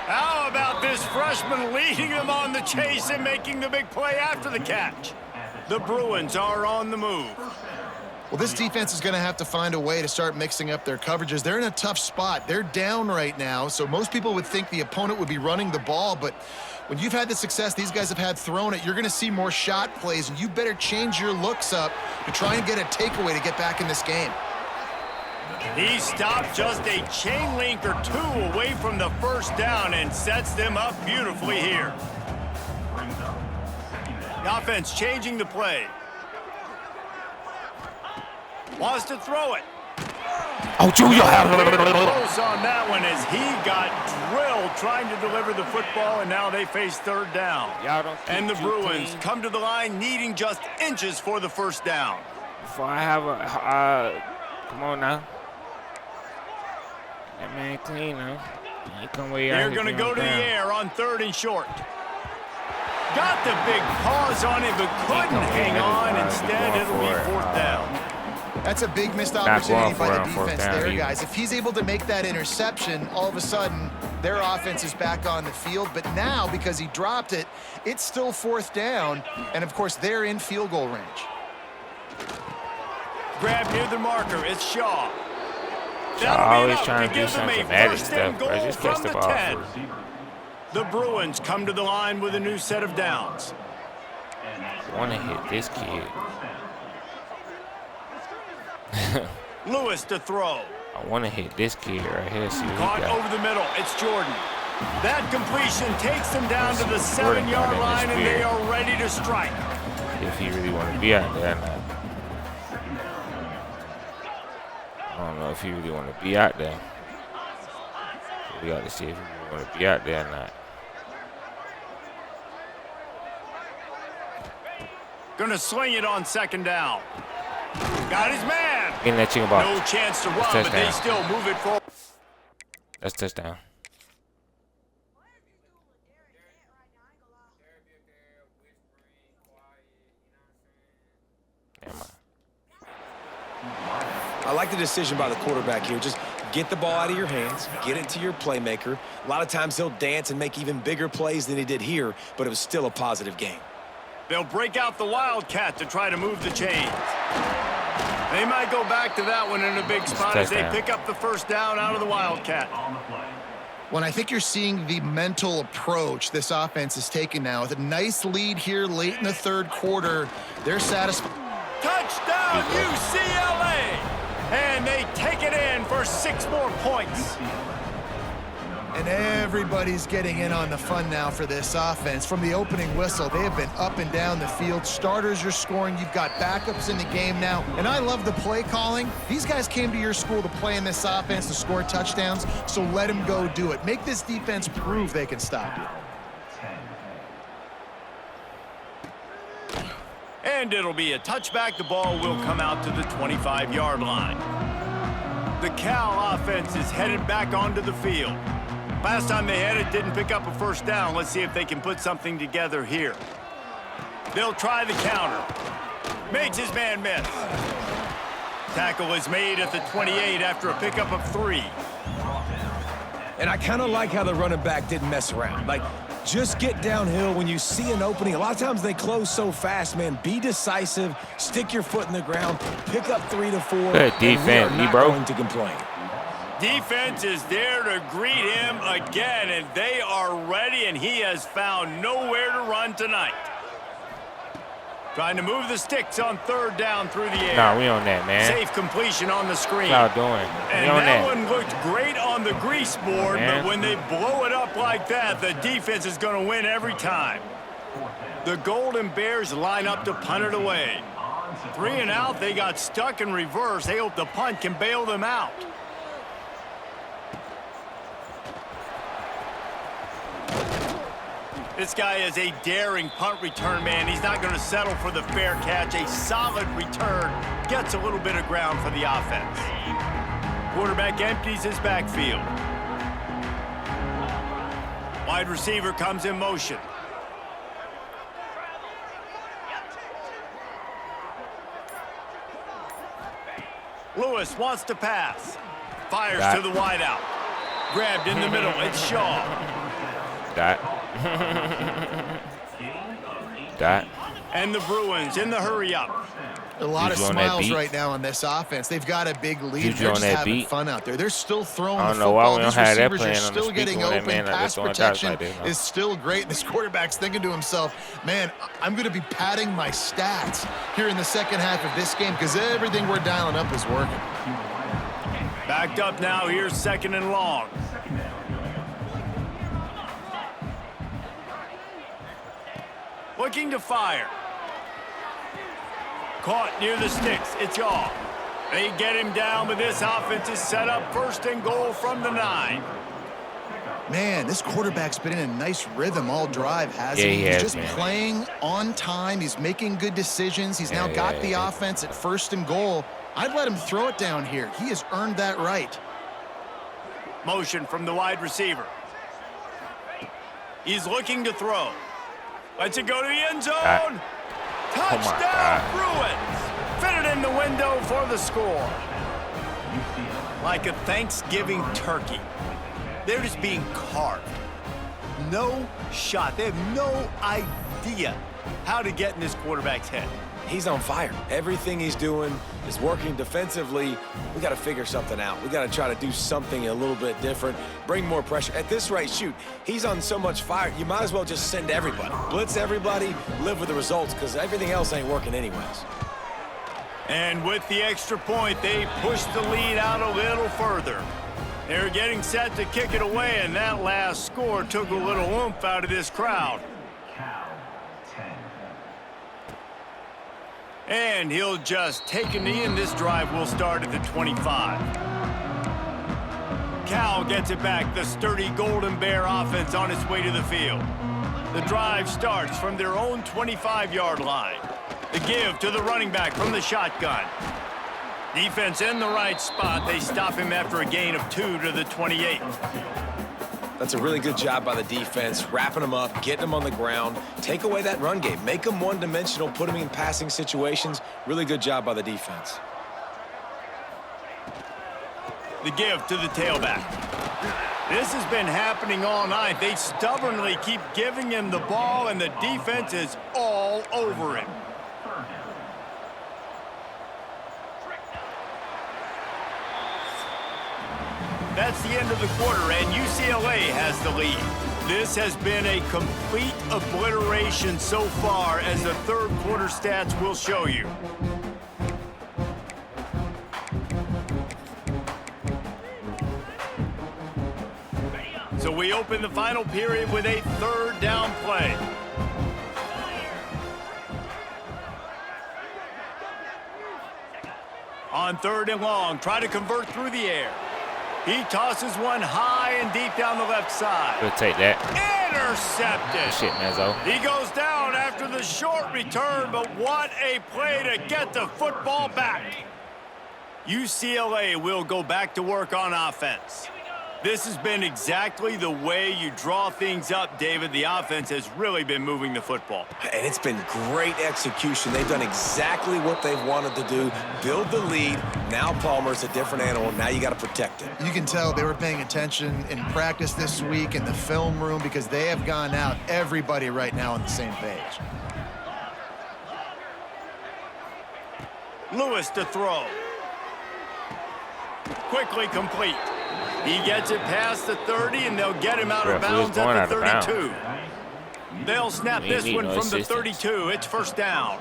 How about this freshman leading them on the chase and making the big play after the catch? The Bruins are on the move. Well, this defense is going to have to find a way to start mixing up their coverages. They're in a tough spot. They're down right now, so most people would think the opponent would be running the ball, but when you've had the success these guys have had throwing it, you're going to see more shot plays, and you better change your looks up to try and get a takeaway to get back in this game. He stopped just a chain link or 2 away from the 1st down and sets them up beautifully here. The offense changing the play. Wants to throw it. Oh, Julia. Close on that one as he got drilled trying to deliver the football, and now they face 3rd down. And the Bruins come to the line needing just inches for the 1st down. Before I have a... come on now. That man clean now. They're going to go to the air on 3rd and short. Got the big pause on it, but couldn't hang on. Instead, it'll be 4th down. That's a big missed opportunity by the defense there, either. guys. If he's able to make that interception, all of a sudden, their offense is back on the field. But now, because he dropped it, it's still 4th down. And, of course, they're in field goal range. Grab near the marker. It's Shaw. Always trying to do some dramatic stuff, bro. Just catch the ball first. The Bruins come to the line with a new set of downs. I want to hit this kid. Lewis to throw. I want to hit this kid right here. See what Caught he got. over the middle. It's Jordan. That completion takes them down to the 7-yard line, and they are ready to strike. If he really want to be out there or not. I don't know if he really want to be out there. So we got to see if he really want to be out there or not. Gonna sling it on 2nd down. Got his man. Getting that chicken ball. No chance to run, but they still move it forward. That's touchdown. I like the decision by the quarterback here. Just get the ball out of your hands, get it to your playmaker. A lot of times he'll dance and make even bigger plays than he did here, but it was still a positive game. They'll break out the Wildcat to try to move the chains. They might go back to that one in a big spot as they pick up the 1st down out of the Wildcat. When I think you're seeing the mental approach this offense is taking now with a nice lead here late in the 3rd quarter. They're satisfied. Touchdown, UCLA! And they take it in for 6 more points. And everybody's getting in on the fun now for this offense. From the opening whistle, they have been up and down the field. Starters are scoring. You've got backups in the game now. And I love the play calling. These guys came to your school to play in this offense to score touchdowns, so let them go do it. Make this defense prove they can stop you. And it'll be a touchback. The ball will come out to the 25-yard line. The Cal offense is headed back onto the field. Last time they had it, didn't pick up a 1st down. Let's see if they can put something together here. They'll try the counter. Makes his man miss. Tackle is made at the 28 after a pickup of 3. And I kind of like how the running back didn't mess around. Like, just get downhill when you see an opening. A lot of times they close so fast, man. Be decisive. Stick your foot in the ground. Pick up 3 to 4. Good defense, not going to complain. Defense is there to greet him again, and they are ready, and he has found nowhere to run tonight. Trying to move the sticks on 3rd down through the air. Nah, we on that, man. Safe completion on the screen. What y'all doing? And that one looked great on the grease board, but when they blow it up like that, the defense is going to win every time. The Golden Bears line up to punt it away. 3 and out, they got stuck in reverse. They hope the punt can bail them out. This guy is a daring punt return man. He's not going to settle for the fair catch. A solid return gets a little bit of ground for the offense. Quarterback empties his backfield. Wide receiver comes in motion. Lewis wants to pass. Fires to the wideout. Grabbed in the middle. It's Shaw. And the Bruins in the hurry-up. A lot of smiles right now on this offense. They've got a big lead. They're just having fun out there. They're still throwing the football. These receivers are still getting open. Pass protection is still great. This quarterback's thinking to himself, man, I'm going to be padding my stats here in the 2nd half of this game because everything we're dialing up is working. Backed up now. Here's 2nd and long. Looking to fire. Caught near the sticks. It's off. They get him down, but this offense is set up 1st and goal from the 9. Man, this quarterback's been in a nice rhythm all drive, hasn't he? He's just playing on time. He's making good decisions. He's now got the offense at 1st and goal. I'd let him throw it down here. He has earned that right. Motion from the wide receiver. He's looking to throw. Lets it go to the end zone. Touchdown, Bruins. Fit it in the window for the score. Like a Thanksgiving turkey. They're just being carved. No shot. They have no idea how to get in this quarterback's head. He's on fire. Everything he's doing is working defensively. We got to figure something out. We got to try to do something a little bit different, bring more pressure. At this rate, shoot, he's on so much fire, you might as well just send everybody. Blitz everybody, live with the results, because everything else ain't working anyways. And with the extra point, they push the lead out a little further. They're getting set to kick it away, and that last score took a little oomph out of this crowd. And he'll just take a knee, and this drive will start at the 25. Cal gets it back, the sturdy Golden Bear offense on its way to the field. The drive starts from their own 25-yard line. The give to the running back from the shotgun. Defense in the right spot. They stop him after a gain of 2 to the 28. That's a really good job by the defense, wrapping them up, getting them on the ground. Take away that run game. Make them one-dimensional, put them in passing situations. Really good job by the defense. The give to the tailback. This has been happening all night. They stubbornly keep giving him the ball, and the defense is all over him. That's the end of the quarter, and UCLA has the lead. This has been a complete obliteration so far, as the third quarter stats will show you. So we open the final period with a third down play. On 3rd and long, try to convert through the air. He tosses one high and deep down the left side. We'll take that. Intercepted. Shit, Manzo. He goes down after the short return, but what a play to get the football back. UCLA will go back to work on offense. This has been exactly the way you draw things up, David. The offense has really been moving the football. And it's been great execution. They've done exactly what they've wanted to do, build the lead. Now Palmer's a different animal. Now you got to protect it. You can tell they were paying attention in practice this week in the film room, because they have gone out, everybody right now on the same page. Lewis to throw. Quickly complete. He gets it past the 30, and they'll get him out of bounds at the 32. They'll snap this one from the 32. It's first down.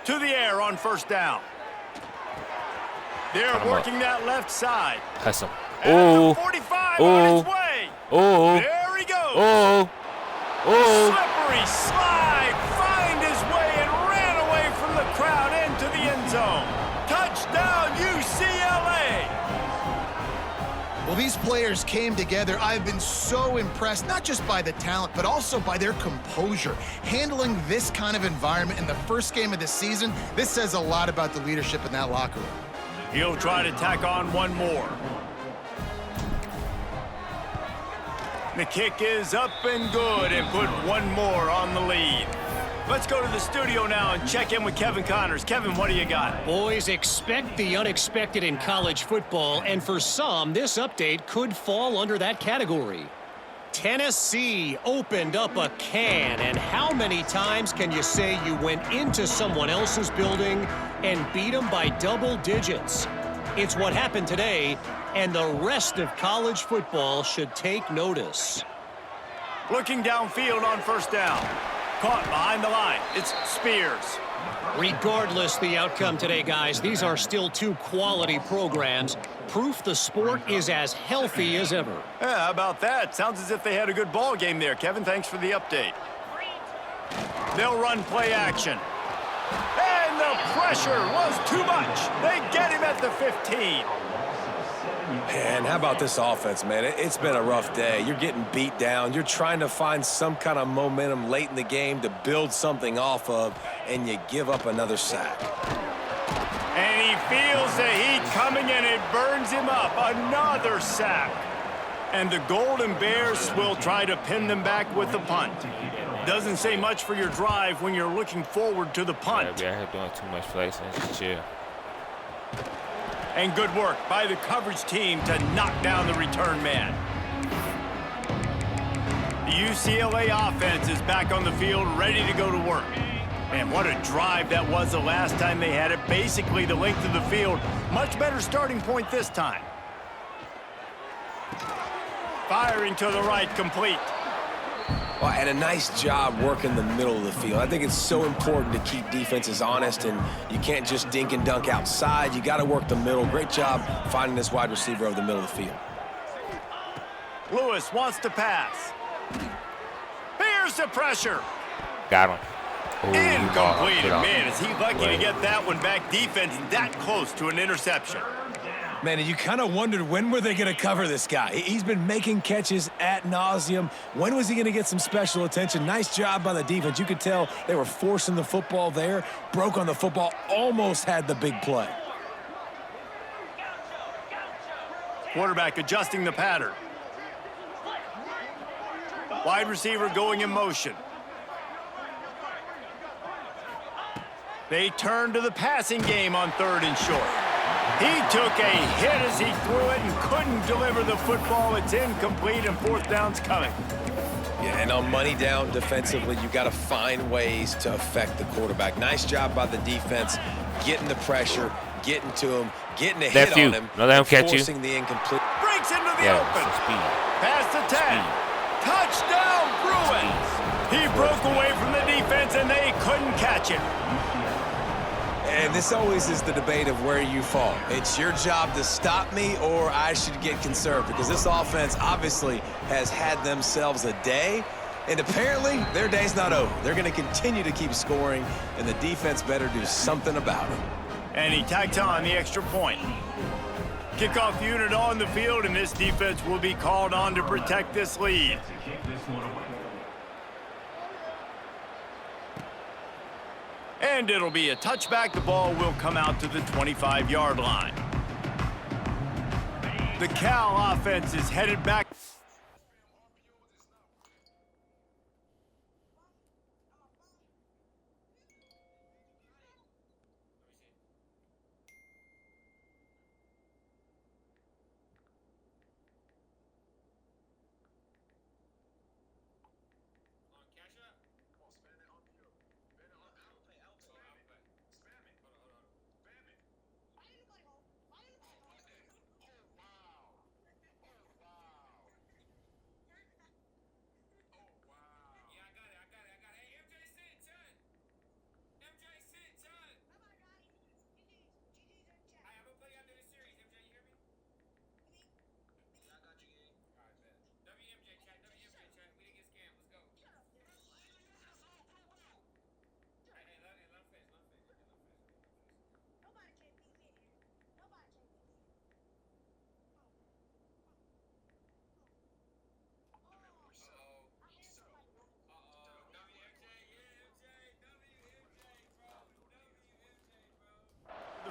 To the air on first down. They're working that left side. Cuss him. Oh. 45 on his way. Oh. There he goes. Oh. Oh. Slippery slide. Find his way and ran away from the crowd into the end zone. Touchdown, UCLA! Well, these players came together. I've been so impressed, not just by the talent, but also by their composure. Handling this kind of environment in the first game of the season, this says a lot about the leadership in that locker room. He'll try to tack on one more. The kick is up and good, and put one more on the lead. Let's go to the studio now and check in with Kevin Connors. Kevin, what do you got? Boys, expect the unexpected in college football, and for some, this update could fall under that category. Tennessee opened up a can, and how many times can you say you went into someone else's building and beat them by double digits? It's what happened today, and the rest of college football should take notice. Looking downfield on first down. Caught behind the line. It's Spears. Regardless the outcome today, guys, these are still two quality programs. Proof the sport is as healthy as ever. Yeah, how about that? Sounds as if they had a good ball game there. Kevin, thanks for the update. They'll run play action. And the pressure was too much. They get him at the 15. And how about this offense, man? It's been a rough day. You're getting beat down. You're trying to find some kind of momentum late in the game to build something off of, and you give up another sack. And he he feels the heat coming, and it burns him up. Another sack. And the Golden Bears will try to pin them back with the punt. Doesn't say much for your drive when you're looking forward to the punt. Yeah, we're doing too much play, so just chill. And good work by the coverage team to knock down the return man. The UCLA offense is back on the field, ready to go to work. Man, what a drive that was the last time they had it. Basically the length of the field. Much better starting point this time. Firing to the right, complete. Well, and a nice job working the middle of the field. I think it's so important to keep defenses honest, and you can't just dink and dunk outside. You got to work the middle. Great job finding this wide receiver over the middle of the field. Lewis wants to pass. Here's the pressure. Got him. Ooh, incomplete. Man, is he lucky to get that one back. Defense that close to an interception. Man, and you kind of wondered, when were they going to cover this guy? He's been making catches ad nauseum. When was he going to get some special attention? Nice job by the defense. You could tell they were forcing the football there. Broke on the football, almost had the big play. Quarterback adjusting the pattern. Wide receiver going in motion. They turn to the passing game on 3rd and short. He took a hit as he threw it and couldn't deliver the football. It's incomplete, and 4th down's coming. Yeah, and on money down defensively, you got to find ways to affect the quarterback. Nice job by the defense, getting the pressure, getting to him, getting a hit on him, no, let him catch forcing the incomplete. Breaks into the open. Pass the 10. Touchdown, Bruins. He broke away from the defense, and they couldn't catch it. And this always is the debate of where you fall. It's your job to stop me, or I should get conserved, because this offense obviously has had themselves a day, and apparently their day's not over. They're going to continue to keep scoring, and the defense better do something about it. And he tacked on the extra point. Kickoff unit on the field, and this defense will be called on to protect this lead. And it'll be a touchback. The ball will come out to the 25-yard line. The Cal offense is headed back.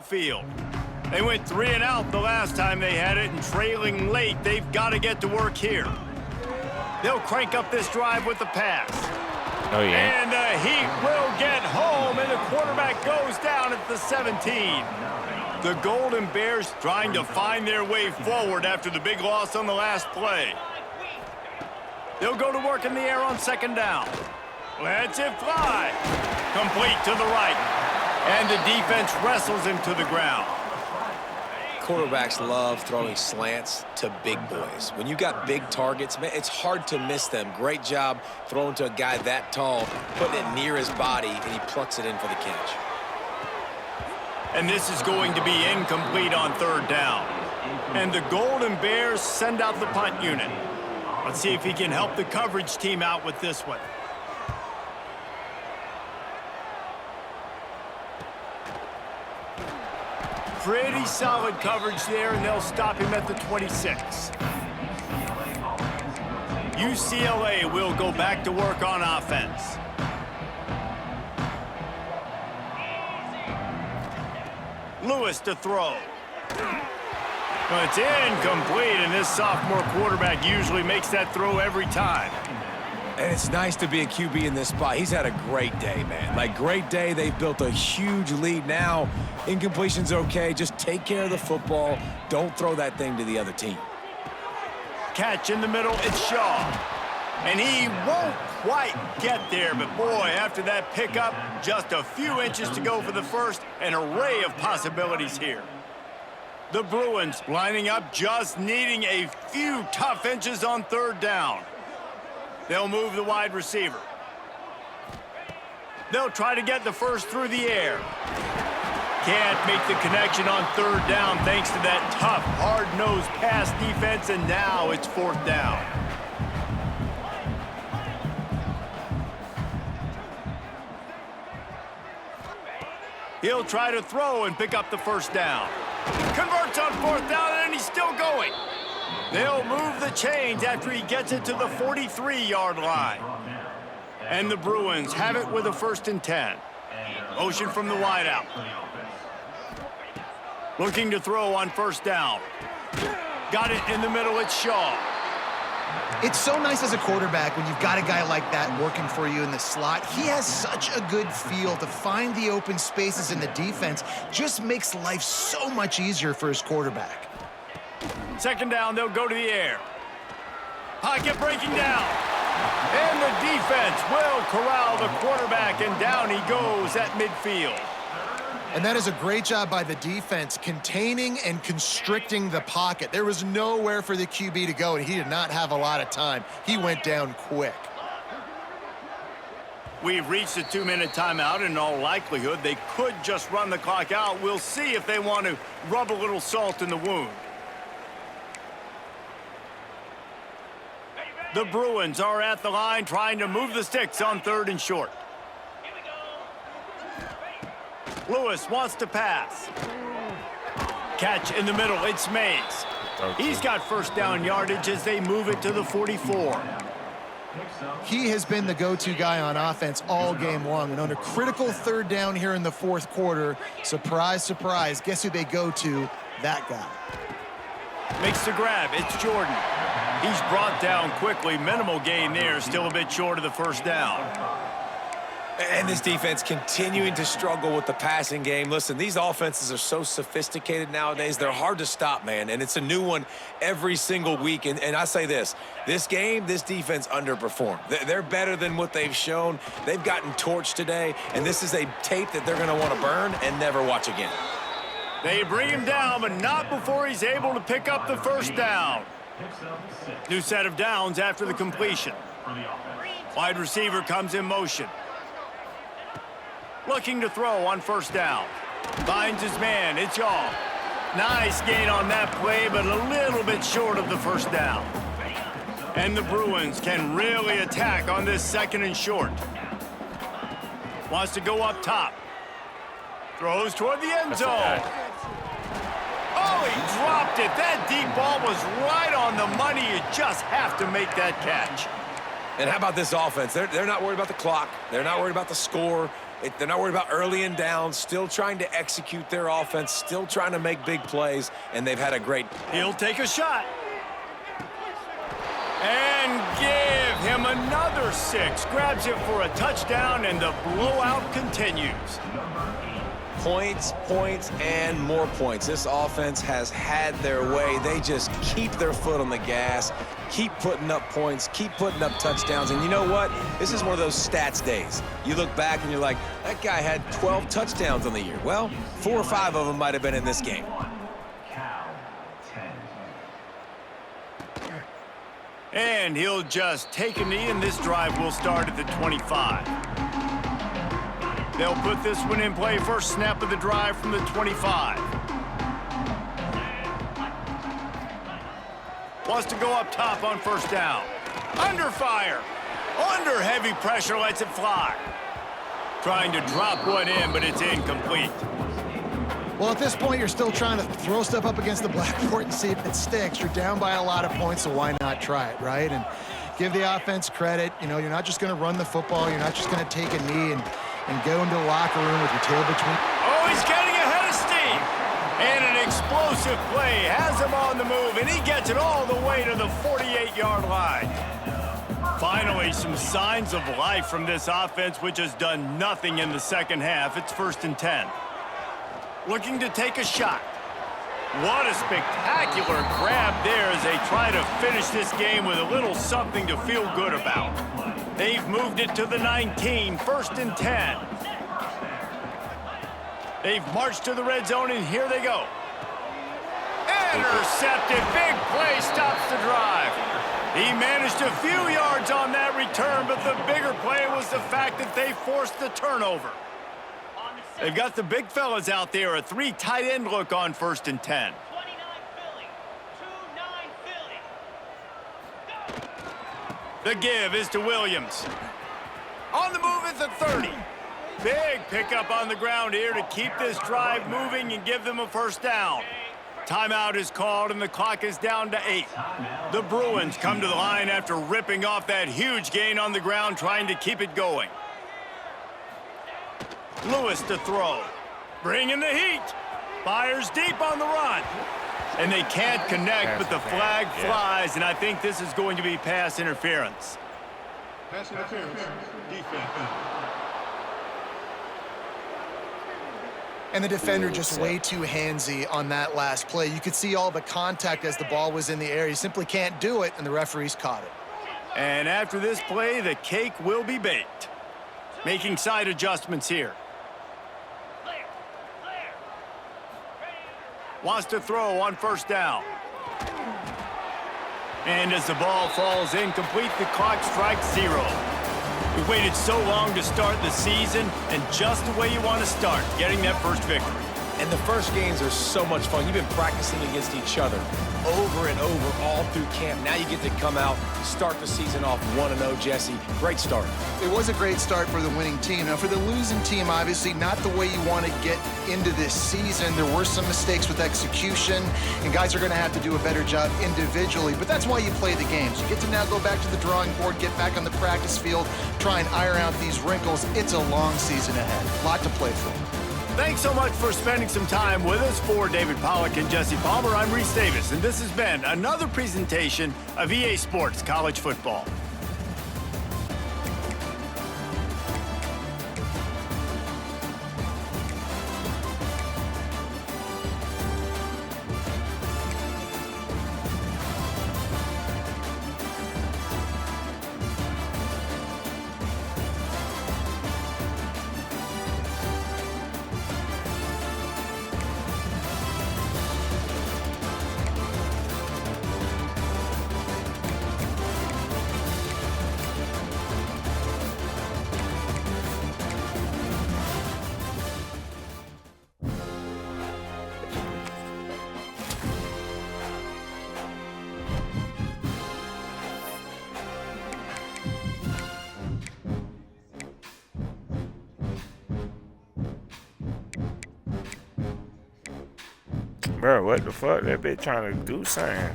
Field. They went 3 and out the last time they had it, and trailing late, they've got to get to work here. They'll crank up this drive with the pass. Oh, yeah. And the Heat will get home, and the quarterback goes down at the 17. The Golden Bears trying to find their way forward after the big loss on the last play. They'll go to work in the air on 2nd down. Lets it fly. Complete to the right. And the defense wrestles him to the ground. Quarterbacks love throwing slants to big boys. When you got big targets, man, it's hard to miss them. Great job throwing to a guy that tall, putting it near his body, and he plucks it in for the catch. And this is going to be incomplete on 3rd down. And the Golden Bears send out the punt unit. Let's see if he can help the coverage team out with this one. Pretty solid coverage there, and they'll stop him at the 26. UCLA will go back to work on Lewis to throw. Well, it's incomplete, and this sophomore quarterback usually makes that throw every time. And it's nice to be a QB in this spot. He's had a great day, man. Like, great day. They've built a huge lead now. Incompletion's okay. Just take care of the football. Don't throw that thing to the other team. Catch in the middle, it's Shaw. And he won't quite get there, but boy, after that pickup, just a few inches to go for the first, an array of possibilities here. The Bruins lining up, just needing a few tough inches on third down. They'll move the wide receiver. They'll try to get the first through the air. Can't make the connection on third down thanks to that tough, hard-nosed pass defense, and now it's fourth down. He'll try to throw and pick up the first down. Converts on fourth down, and he's still going. They'll move the chains after he gets it to the 43-yard line. And the Bruins have it with a 1st and 10. Motion from the wideout. Looking to throw on first down. Got it in the middle, it's Shaw. It's so nice as a quarterback when you've got a guy like that working for you in the slot. He has such a good feel to find the open spaces in the defense. Just makes life so much easier for his quarterback. Second down, they'll go to the air. Pocket breaking down. And the defense will corral the quarterback, and down he goes at midfield. And that is a great job by the defense, containing and constricting the pocket. There was nowhere for the QB to go, and he did not have a lot of time. He went down quick. We've reached a 2-minute timeout, and in all likelihood, they could just run the clock out. We'll see if they want to rub a little salt in the wound. The Bruins are at the line trying to move the sticks on 3rd and short. Lewis wants to pass. Catch in the middle, it's Mays. He's got first down yardage as they move it to the 44. He has been the go-to guy on offense all game long. And on a critical 3rd down here in the 4th quarter, surprise, surprise, guess who they go to? That guy. Makes the grab, it's Jordan. He's brought down quickly. Minimal gain there, still a bit short of the first down. And this defense continuing to struggle with the passing game. Listen, these offenses are so sophisticated nowadays. They're hard to stop, man. And it's a new one every single week. And I say this game, this defense underperformed. They're better than what they've shown. They've gotten torched today. And this is a tape that they're going to want to burn and never watch again. They bring him down, but not before he's able to pick up the first down. New set of downs after the completion. Wide receiver comes in motion. Looking to throw on first down. Finds his man, it's Shaw. Nice gain on that play, but a little bit short of the first down. And the Bruins can really attack on this 2nd and short. Wants to go up top. Throws toward the end zone. Oh, he dropped it. That deep ball was right on the money. You just have to make that catch. And how about this offense? They're not worried about the clock. They're not worried about the score. They're not worried about early and down. Still trying to execute their offense. Still trying to make big plays. And they've had a great... He'll take a shot. And give him another 6. Grabs it for a touchdown, and the blowout continues. Points, points, and more points. This offense has had their way. They just keep their foot on the gas, keep putting up points, keep putting up touchdowns. And you know what? This is one of those stats days. You look back and you're like, that guy had 12 touchdowns on the year. Well, 4 or 5 of them might have been in this game. And he'll just take a knee, and this drive will start at the 25. They'll put this one in play. First snap of the drive from the 25. Wants to go up top on first down. Under fire. Under heavy pressure, lets it fly. Trying to drop one in, but it's incomplete. Well, at this point, you're still trying to throw stuff up against the blackboard and see if it sticks. You're down by a lot of points, so why not try it, right? And give the offense credit. You know, you're not just going to run the football. You're not just going to take a knee and go into the locker room with your tail between. Oh, he's getting ahead of steam. explosive play has him on the move, and he gets it all the way to the 48-yard line. Finally, some signs of life from this offense, which has done nothing in the second half. It's 1st and 10. Looking to take a shot. What a spectacular grab there as they try to finish this game with a little something to feel good about. They've moved it to the 19, 1st and 10. They've marched to the red zone, and here they go. Intercepted. Big play stops the drive. He managed a few yards on that return, but the bigger play was the fact that they forced the turnover. They've got the big fellas out there, a 3 tight end look on 1st and 10. 29 Philly. 2-9 Philly. The give is to Williams. On the move at the 30. Big pickup on the ground here to keep this drive moving and give them a 1st down. Timeout is called, and the clock is down to 8. The Bruins come to the line after ripping off that huge gain on the ground, trying to keep it going. Lewis to throw. Bringing the heat. Fires deep on the run. And they can't connect, but the flag flies, and I think this is going to be pass interference. Pass interference. Defense. And the defender just way too handsy on that last play. You could see all the contact as the ball was in the air. You simply can't do it, and the referees caught it. And after this play, the cake will be baked. Making side adjustments here. Wants to throw on 1st down. And as the ball falls incomplete, the clock strikes 0. We waited so long to start the season, and just the way you want to start, getting that first victory. And the first games are so much fun. You've been practicing against each other over and over all through camp. Now you get to come out, start the season off 1-0, Jesse. Great start. It was a great start for the winning team. Now, for the losing team, obviously not the way you want to get into this season. There were some mistakes with execution, and guys are going to have to do a better job individually. But that's why you play the games. You get to now go back to the drawing board, get back on the practice field, try and iron out these wrinkles. It's a long season ahead. A lot to play for. Thanks so much for spending some time with us. For David Pollack and Jesse Palmer, I'm Reese Davis, and this has been another presentation of EA Sports College Football. Bro, what the fuck? That bitch trying to do something.